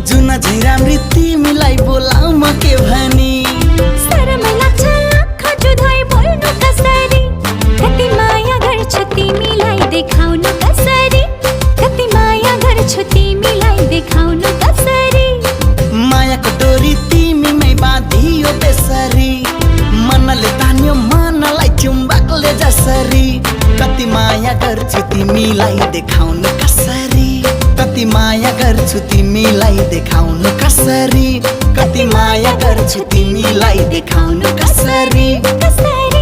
जुन झै राम्री तिमीलाई बोलाउ म के भनी शरम लाग्छ आँखा जुधाई बोल्नु कसरी कति माया गर्छु तिमीलाई देखाउनु कसरी कति माया गर्छु तिमीलाई देखाउनु कसरी मायाको डोरी तिमीमै बाँधियो त्यसरी मनले तान्यो मनलाई चुम्बकले जसरी कति माया गर्छु तिमीलाई देखाउनु कसरी कति माया गर्छु तिमीलाई देखाउनु कसरी कति माया गर्छु तिमीलाई देखाउनु कसरी कसरी